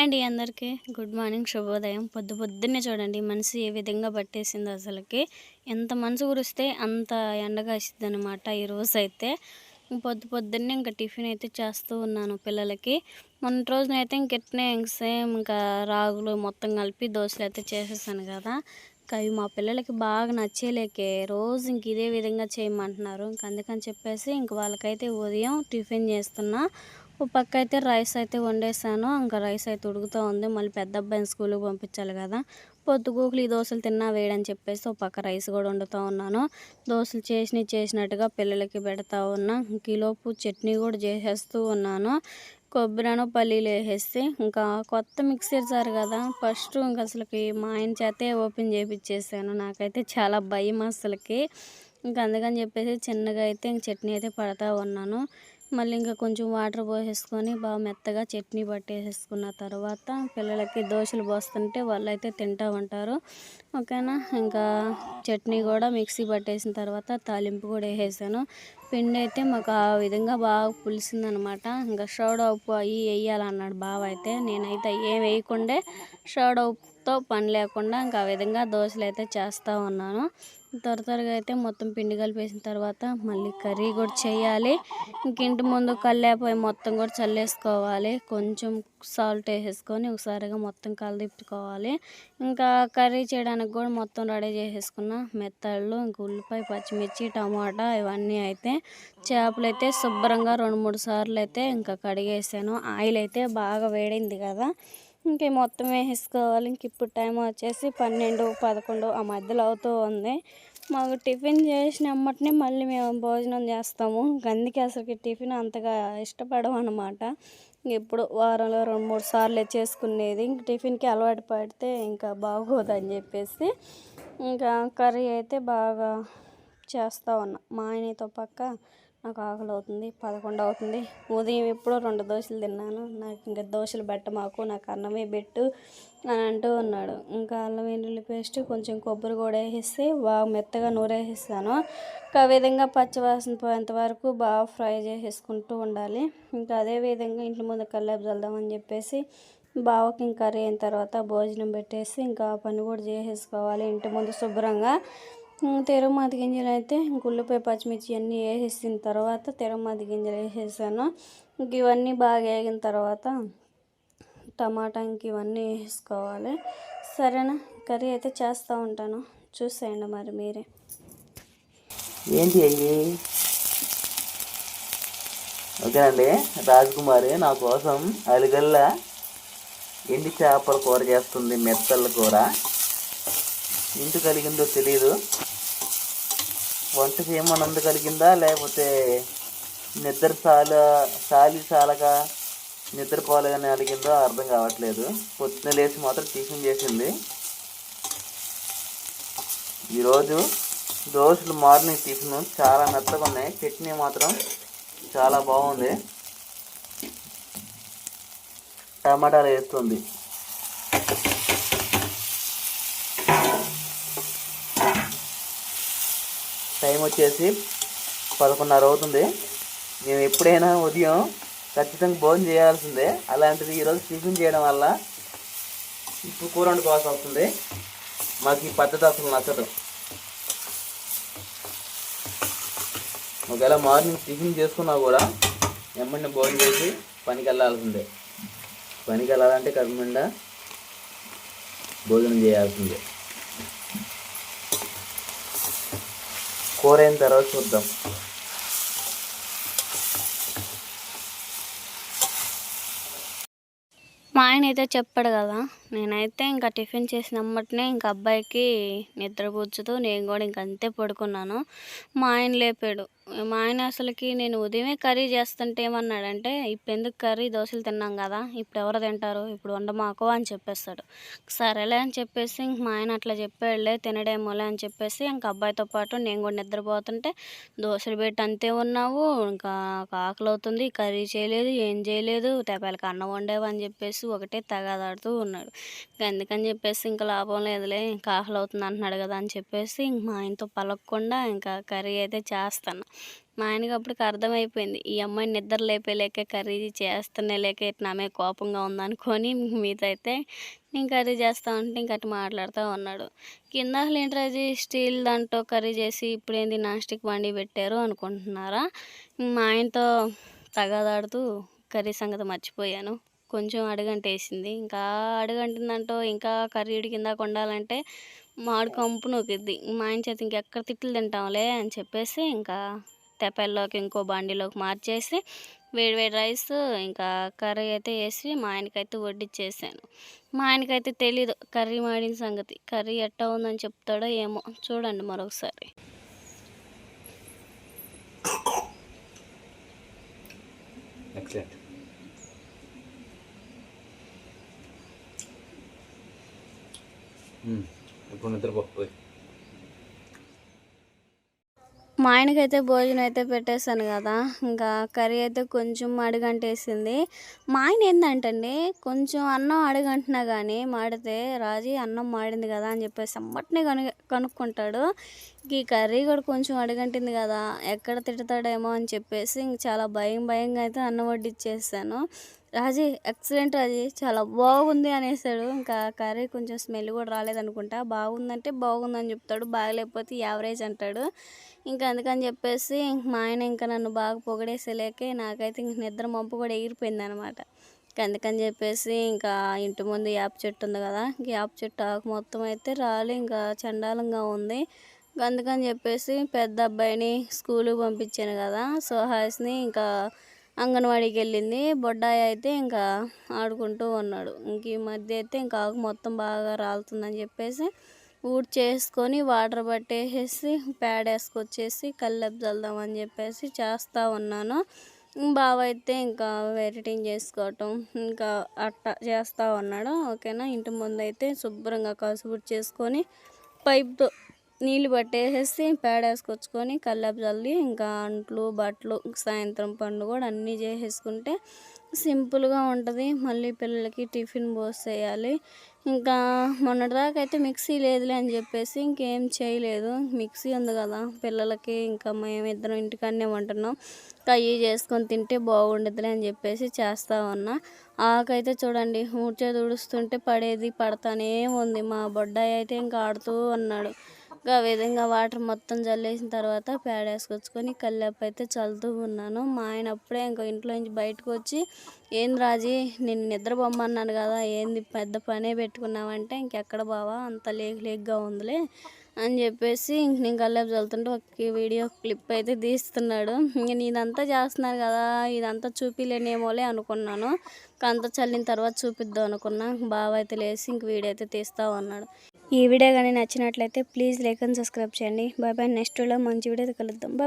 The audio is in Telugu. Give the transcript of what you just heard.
హాయ్ అండి అందరికీ గుడ్ మార్నింగ్ శుభోదయం. పొద్దున్నే చూడండి మనసు ఏ విధంగా పట్టేసిందో అసలుకి. ఎంత మనసు కురిస్తే అంత ఎండగా ఇస్తుందన్నమాట. ఈరోజైతే పొద్దున్నే ఇంకా టిఫిన్ అయితే చేస్తూ ఉన్నాను పిల్లలకి. మొన్న రోజునైతే ఇంకెట్నే సేమ్ ఇంకా రాగులు మొత్తం కలిపి దోశలు అయితే చేసేసాను కదా. ఇంకా అవి మా పిల్లలకి బాగా నచ్చేలేకే రోజు ఇంక ఇదే విధంగా చేయమంటున్నారు. ఇంక అందుకని చెప్పేసి ఇంక వాళ్ళకైతే ఉదయం టిఫిన్ చేస్తున్నా. ఓ పక్క అయితే రైస్ అయితే వండేసాను. ఇంకా రైస్ అయితే ఉడుకుతూ ఉంది. మళ్ళీ పెద్ద అబ్బాయిని స్కూల్కి పంపించాలి కదా. పొద్దుగూకులు ఈ దోశలు తిన్నా వేయడని చెప్పేసి ఒక పక్క రైస్ కూడా వండుతూ ఉన్నాను. దోశలు చేసినట్టుగా పిల్లలకి పెడతా ఉన్నా. ఈలోపు చట్నీ కూడా చేసేస్తూ ఉన్నాను. కొబ్బరిను పల్లీలు వేసేసి ఇంకా కొత్త మిక్సర్ జార్ కదా. ఫస్ట్ ఇంకా అసలుకి మా ఆయన చేతే ఓపెన్ చేయించేసాను. నాకైతే చాలా భయం అసలుకి. ఇంకా అందుకని చెప్పేసి చిన్నగా అయితే ఇంక చట్నీ అయితే పడతా ఉన్నాను. మళ్ళీ ఇంకా కొంచెం వాటర్ పోసేసుకొని బాగా మెత్తగా చట్నీ పట్టేసేసుకున్న తర్వాత పిల్లలకి దోశలు పోస్తుంటే వాళ్ళైతే తింటూ ఉంటారు. ఓకేనా. ఇంకా చట్నీ కూడా మిక్సీ పట్టేసిన తర్వాత తాలింపు కూడా వేసేసాను. పిండి అయితే మాకు ఆ విధంగా బాగా పులిసిందనమాట. ఇంకా సోడా ఉప్పు అవి వేయాలన్నాడు బావ అయితే. నేనైతే ఏం వేయకుండా సోడా ఉప్పుతో పని లేకుండా ఇంకా ఆ విధంగా దోశలు అయితే చేస్తూ ఉన్నాను. త్వరగా అయితే మొత్తం పిండి కలిపేసిన తర్వాత మళ్ళీ కర్రీ కూడా చేయాలి. ఇంటి ముందు కల్లేపోయి మొత్తం కూడా చల్లేసుకోవాలి. కొంచెం సాల్ట్ వేసేసుకొని ఒకసారిగా మొత్తం కలదిప్పుకోవాలి. ఇంకా కర్రీ చేయడానికి కూడా మొత్తం రెడీ చేసేసుకున్న. మెత్తళ్ళు, ఇంక ఉల్లిపాయ, పచ్చిమిర్చి, టమాటా ఇవన్నీ అయితే చేపలు అయితే శుభ్రంగా 2-3 సార్లు అయితే ఇంకా కడిగేసాను. ఆయిల్ అయితే బాగా వేడింది కదా. ఇంక మొత్తం వేసేసుకోవాలి. ఇంక ఇప్పుడు టైం వచ్చేసి 12-11 ఆ మధ్యలో అవుతూ ఉంది. మాకు టిఫిన్ చేసిన వెంబటనే మళ్ళీ మేము భోజనం చేస్తాము. అందుకే అసలుకి టిఫిన్ అంతగా ఇష్టపడము అనమాట. ఎప్పుడు వారంలో 2-3 సార్లు చేసుకునేది. ఇంక టిఫిన్కి అలవాటు పడితే ఇంకా బాగోదని చెప్పేసి ఇంకా కర్రీ అయితే బాగా చేస్తూ ఉన్నా. మా ఆయనతో పక్క నాకు ఆకలి అవుతుంది, 11 అవుతుంది. ఉదయం ఎప్పుడో 2 దోశలు తిన్నాను. నాకు ఇంకా దోశలు మాకు నాకు అన్నమే పెట్టు అని అంటూ ఉన్నాడు. ఇంకా అల్లం వెల్లుల్లి పేస్ట్, కొంచెం కొబ్బరి కూడా వేసేసి బాగా మెత్తగా నూరేసేసాను. ఇంకా ఆ విధంగా పచ్చివాసన పోయేంత వరకు బాగా ఫ్రై చేసేసుకుంటూ ఉండాలి. ఇంకా అదే విధంగా ఇంటి ముందు కల్లాపు చల్దామని చెప్పేసి బావకి ఇంకా కర్రీ అయిన తర్వాత భోజనం పెట్టేసి ఇంకా పని కూడా చేసేసుకోవాలి ఇంటి ముందు శుభ్రంగా. తిరుమతి గింజలు అయితే ఇంక ఉల్లిపాయ, పచ్చిమిర్చి అన్నీ వేసేసిన తర్వాత తిరుమతి గింజలు వేసేసాను. ఇంక ఇవన్నీ బాగా వేగిన తర్వాత టమాటా ఇంక ఇవన్నీ వేసుకోవాలి. సరేనా. కర్రీ అయితే చేస్తూ ఉంటాను, చూసేయండి మరి మీరే. ఏంటి అయ్యి? ఓకేనండి, రాజకుమారి నా కోసం అలిగల్ల ఎండి చేపల కూర చేస్తుంది. మెత్తల కూర ఇంటి కలిగిందో తెలియదు. వంటకి ఏమన్నా అందు కలిగిందా లేకపోతే నిద్ర చాలగా నిద్రపోలేదని అలిగిందో అర్థం కావట్లేదు. పొద్దున్న లేచి మాత్రం టిఫిన్ చేసింది. ఈరోజు దోశలు మార్నింగ్ టిఫిన్ చాలా మెత్తగా ఉన్నాయి. చట్నీ మాత్రం చాలా బాగుంది. టమాటాలు వేస్తుంది. టైం వచ్చేసి 11:30 అవుతుంది. మేము ఎప్పుడైనా ఉదయం ఖచ్చితంగా భోజనం చేయాల్సిందే. అలాంటిది ఈరోజు టిఫిన్ చేయడం వల్ల ఇప్పుడు కూర వండుకోవాల్సి వస్తుంది. మాకు ఈ పద్ధతి అసలు నచ్చదు. ఒకవేళ మార్నింగ్ టిఫిన్ చేసుకున్నా కూడా ఎమ్మడిని భోజనం చేసి పనికి వెళ్ళాల్సిందే. పనికి వెళ్ళాలంటే కర్మండా భోజనం చేయాల్సిందే. కూర అయిన తర్వాత చూద్దాం. మా ఆయన అయితే చెప్పాడు కదా. నేనైతే ఇంకా టిఫిన్ చేసిన వెంబటనే ఇంకా అబ్బాయికి నిద్రపుచ్చుతూ నేను కూడా ఇంక అంతే పడుకున్నాను. మా ఆయన లేపాడు. మా ఆయన అసలుకి నేను ఉదయమే కర్రీ చేస్తుంటే ఏమన్నాడంటే, ఇప్పుడు ఎందుకు కర్రీ, దోశలు తిన్నాం కదా, ఇప్పుడు ఎవరు తింటారు, ఇప్పుడు వండమాకు అని చెప్పేస్తాడు. సరేలే అని చెప్పేసి ఇంక మా ఆయన అట్లా చెప్పాడులే, తినడేమోలే అని చెప్పేసి ఇంక అబ్బాయితో పాటు నేను కూడా నిద్రపోతుంటే, దోశలు పెట్టి అంతే ఉన్నావు, ఇంకా ఆకలి అవుతుంది, కర్రీ చేయలేదు, ఏం చేయలేదు, తెపాలకి అన్నం వండేవు అని చెప్పేసి ఒకటే తగాదాడుతూ ఉన్నాడు. అందుకని చెప్పేసి ఇంకా లాభం లేదులే, ఇంకా ఆకలి అవుతుంది అంటున్నాడు కదా అని చెప్పేసి ఇంక మా ఆయనతో పలకకుండా ఇంకా కర్రీ అయితే చేస్తాను. మా ఆయనకి అప్పటికి అర్థమైపోయింది ఈ అమ్మాయి నిద్ర లేపేలేక కర్రీ చేస్తూనే లేక ఇటు నా మీద కోపంగా ఉందనుకొని మీతో అయితే నేను కర్రీ చేస్తా ఉంటే ఇంక అటు మాట్లాడుతూ ఉన్నాడు. కింద అసలు ఏంటి అది స్టీల్ దాంట్లో కర్రీ చేసి ఇప్పుడేంది నాన్ స్టిక్ వండి పెట్టారు అనుకుంటున్నారా? మా ఆయనతో తగాదాడుతూ కర్రీ సంగతి మర్చిపోయాను. కొంచెం అడుగంటేసింది. ఇంకా అడుగంటిందంటో ఇంకా కర్రీ ఉడికిందాక వండాలంటే మాడు కంపు నూకిద్ది. మా ఆయన చేత ఇంకెక్కడ తిట్లు తింటాంలే అని చెప్పేసి ఇంకా తెపెల్లోకి ఇంకో బండిలోకి మార్చేసి వేడి వేడి రైస్ ఇంకా కర్రీ అయితే వేసి మా ఆయనకైతే వడ్డిచ్చేసాను. మా ఆయనకైతే తెలీదు కర్రీ మాడిన సంగతి. కర్రీ ఎట్టా ఉందని చెప్తాడో ఏమో చూడండి మరొకసారి. ఎక్సలెంట్. ఇప్పుడు నిద్రపోయి మా ఆయనకైతే భోజనం అయితే పెట్టేశాను కదా, ఇంకా కర్రీ అయితే కొంచెం అడుగంటేసింది. మా ఆయన ఏంటంటండి కొంచెం అన్నం అడుగంటున్నా కానీ మాడితే రాజీ అన్నం మాడింది కదా అని చెప్పేసి అమ్మటనే కనుక్కుంటాడు. ఈ కర్రీ కూడా కొంచెం అడుగంటింది కదా ఎక్కడ తిడతాడేమో అని చెప్పేసి ఇంక చాలా భయంగా అయితే అన్నం వడ్డిచ్చేసాను. రాజీ ఎక్సలెంట్ రాజీ చాలా బాగుంది అనేసాడు. ఇంకా కర్రీ కొంచెం స్మెల్ కూడా రాలేదనుకుంటా. బాగుందంటే బాగుందని చెప్తాడు, బాగలేకపోతే యావరేజ్ అంటాడు. ఇంకా అందుకని చెప్పేసి మా ఆయన ఇంకా నన్ను బాగా పొగిడేసేలేకే నాకైతే ఇంక నిద్ర మంపు కూడా ఎగిరిపోయింది అనమాట. అందుకని చెప్పేసి ఇంకా ఇంటి ముందు యాప చెట్టు ఉంది కదా, యాప చెట్టు ఆకు మొత్తం అయితే రాలి ఇంకా చండాలంగా ఉంది. అందుకని చెప్పేసి పెద్ద అబ్బాయిని స్కూల్కి పంపించాను కదా, సుహాస్ని ఇంకా అంగన్వాడీకి వెళ్ళింది. బొడ్డాయి అయితే ఇంకా ఆడుకుంటూ ఉన్నాడు. ఇంక ఈ మధ్య అయితే ఇంకా ఆకు మొత్తం బాగా రాలుతుందని చెప్పేసి ఊడ్చేసుకొని వాటర్ పట్టేసేసి ప్యాడ్ వేసుకొచ్చేసి కల్లేపు చల్దామని చెప్పేసి చేస్తూ ఉన్నాను. బావ అయితే ఇంకా ఎడిటింగ్ చేసుకోవటం ఇంకా అట్టా చేస్తూ ఉన్నాడు. ఓకేనా, ఇంటి ముందు అయితే శుభ్రంగా కసుబుట్ చేసుకొని పైప్తో నీళ్ళు పట్టేసేసి ప్యాడ్ వేసుకొచ్చుకొని కల్లేపు చల్లి ఇంకా అంట్లు బట్టలు సాయంత్రం పనులు కూడా అన్నీ చేసేసుకుంటే సింపుల్గా ఉంటుంది. మళ్ళీ పిల్లలకి టిఫిన్ పోసేయాలి. ఇంకా మొన్నటిదాకా అయితే మిక్సీ లేదులే అని చెప్పేసి ఇంకేం చేయలేదు. మిక్సీ ఉంది కదా పిల్లలకి, ఇంకా మేమిద్దరం ఇంటికాడనే ఉంటున్నాం, కయ్యి చేసుకొని తింటే బాగుండదులే అని చెప్పేసి చేస్తూ ఉన్నా. ఆకైతే చూడండి ఊడ్చేది ఊడుస్తుంటే పడేది పడతానే ఉంది. మా బొడ్డాయి అయితే ఇంకా ఆడుతూ ఉన్నాడు. ఇంకా విధంగా వాటర్ మొత్తం జల్లేసిన తర్వాత ప్యాడ్ వేసుకొచ్చుకొని కల్లేపు అయితే చల్లుతూ ఉన్నాను. మా ఆయన అప్పుడే ఇంకా ఇంట్లో నుంచి బయటకు వచ్చి ఏంది రాజీ నేను నిద్రపోమన్నాను కదా ఏంది పెద్ద పనే పెట్టుకున్నావంటే ఇంకెక్కడ బావా అంత లేగ్గా ఉందిలే అని చెప్పేసి ఇంక నేను కల్లేపు చల్లుతుంటే ఒక వీడియో క్లిప్ అయితే తీస్తున్నాడు. ఇంక నేనంతా చేస్తున్నాను కదా ఇదంతా చూపిలేనేమోలే అనుకున్నాను. అంతా చల్లిన తర్వాత చూపిద్దాం అనుకున్నా. బావ అయితే లేసి ఇంక వీడియో అయితే తీస్తూ ఉన్నాడు. ఈ వీడియో కానీ నచ్చినట్లయితే ప్లీజ్ లైక్ అండ్ సబ్స్క్రైబ్ చేయండి. Bye bye. నెక్స్ట్ వీడియో మంచి వీడియో కలుద్దాం.